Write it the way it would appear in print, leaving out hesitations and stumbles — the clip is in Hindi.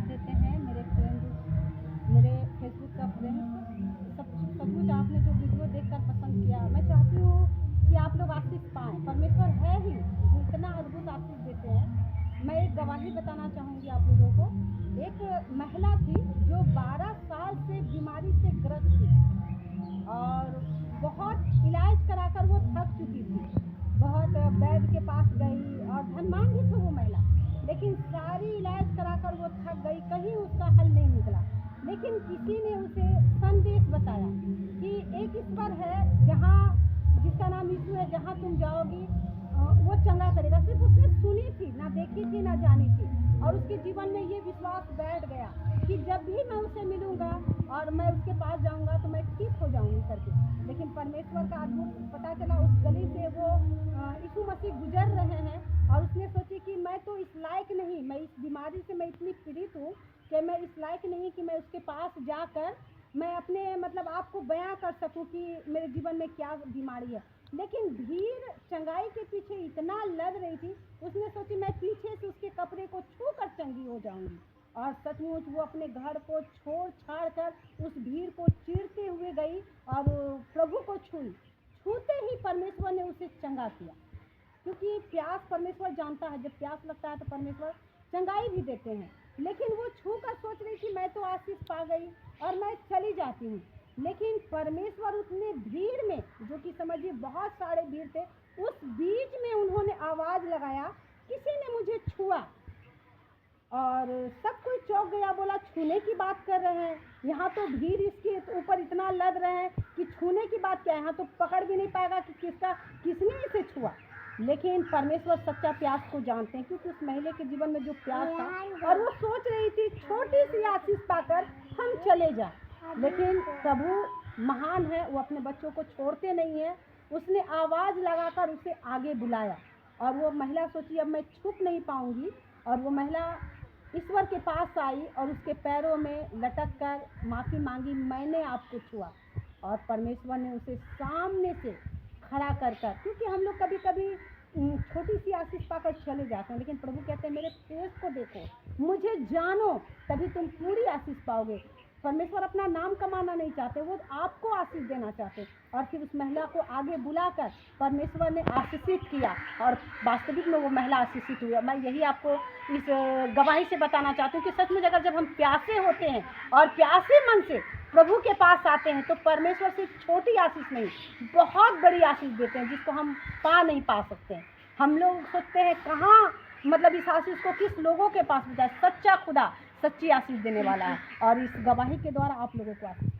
देते हैं मेरे फ्रेंड, मेरे फेसबुक का फ्रेंड्स। सब कुछ आपने जो वीडियो देखकर पसंद किया, मैं चाहती हूँ कि आप लोग आशीष पाएँ। परमेश्वर है ही इतना अद्भुत आशीष देते हैं। मैं एक गवाही बताना चाहूँगी आप लोगों को। एक महिला थी जो 12 साल से बीमारी से ग्रस्त थी और बहुत इलाज कराकर वो थक चुकी थी। बहुत वैद्य के पास गई और धनवान भी थी वो महिला, लेकिन सारी इलाज कराकर वो थक गई, कहीं उसका हल नहीं निकला। लेकिन किसी ने उसे संदेश बताया कि एक ईश्वर है जहाँ, जिसका नाम यीशु है, जहाँ तुम जाओगी वो चंगा करेगा। सिर्फ उसने सुनी थी, ना देखी थी, ना जानी थी, और उसके जीवन में ये विश्वास बैठ गया कि जब भी मैं उसे मिलूंगा और मैं उसके पास जाऊंगा तो मैं ठीक हो जाऊंगी करके। लेकिन परमेश्वर का अद्भुत पता चला, उस गली से वो यीशु मसीह गुजर रहे हैं और उसने सोची कि मैं तो इस लायक नहीं, मैं इस बीमारी से मैं इतनी पीड़ित हूँ कि मैं इस लायक नहीं कि मैं उसके पास जाकर मैं अपने मतलब आपको बयां कर सकूं कि मेरे जीवन में क्या बीमारी है। लेकिन भीड़ चंगाई के पीछे इतना लग रही थी, उसने सोची मैं पीछे से उसके कपड़े को छू कर चंगी हो जाऊंगी। और सचमुच वो अपने घर को छोड़ छाड़ कर उस भीड़ को चीरते हुए गई और प्रभु को छुई। छूते ही परमेश्वर ने उसे चंगा किया, क्योंकि प्यास परमेश्वर जानता है, जब प्यास लगता है तो परमेश्वर चंगाई भी देते हैं। लेकिन वो छू कर सोच रही थी मैं तो आशीष पा गई और मैं चली जाती हूँ। लेकिन परमेश्वर उतने भीड़ में, जो कि समझिए बहुत सारे भीड़ थे, उस बीच में उन्होंने आवाज़ लगाया, किसी ने मुझे छुआ। और सब कोई चौंक गया, बोला छूने की बात कर रहे हैं, यहाँ तो भीड़ इसके ऊपर इतना लद रहे हैं कि छूने की बात क्या है, यहाँ तो पकड़ भी नहीं पाएगा कि किसने इसे छुआ। लेकिन परमेश्वर सच्चा प्यास को जानते हैं, क्योंकि उस महिला के जीवन में जो प्यास था और वो सोच रही थी छोटी सी आशीष पाकर हम चले जाए। लेकिन प्रभु महान है, वो अपने बच्चों को छोड़ते नहीं है। उसने आवाज़ लगाकर उसे आगे बुलाया और वो महिला सोची अब मैं छुप नहीं पाऊंगी, और वो महिला ईश्वर के पास आई और उसके पैरों में लटक कर माफ़ी मांगी, मैंने आपको छुआ। और परमेश्वर ने उसे सामने से खड़ा कर कर, क्योंकि हम लोग कभी कभी छोटी सी आशीष पाकर चले जाते हैं, लेकिन प्रभु कहते हैं मेरे फेस को देखो, मुझे जानो, तभी तुम पूरी आशीष पाओगे। परमेश्वर अपना नाम कमाना नहीं चाहते, वो आपको आशीष देना चाहते। और फिर उस महिला को आगे बुलाकर परमेश्वर ने आशीषित किया और वास्तविक में वो महिला आशीषित हुई। मैं यही आपको इस गवाही से बताना चाहती हूँ कि सचमुच अगर जब हम प्यासे होते हैं और प्यासे मन से प्रभु के पास आते हैं तो परमेश्वर सिर्फ छोटी आशीष नहीं, बहुत बड़ी आशीष देते हैं, जिसको हम पा नहीं पा सकते हैं। हम लोग सोचते हैं कहाँ मतलब इस आशीष को किस लोगों के पास मिलता है। सच्चा खुदा सच्ची आशीष देने वाला है और इस गवाही के द्वारा आप लोगों को आशीष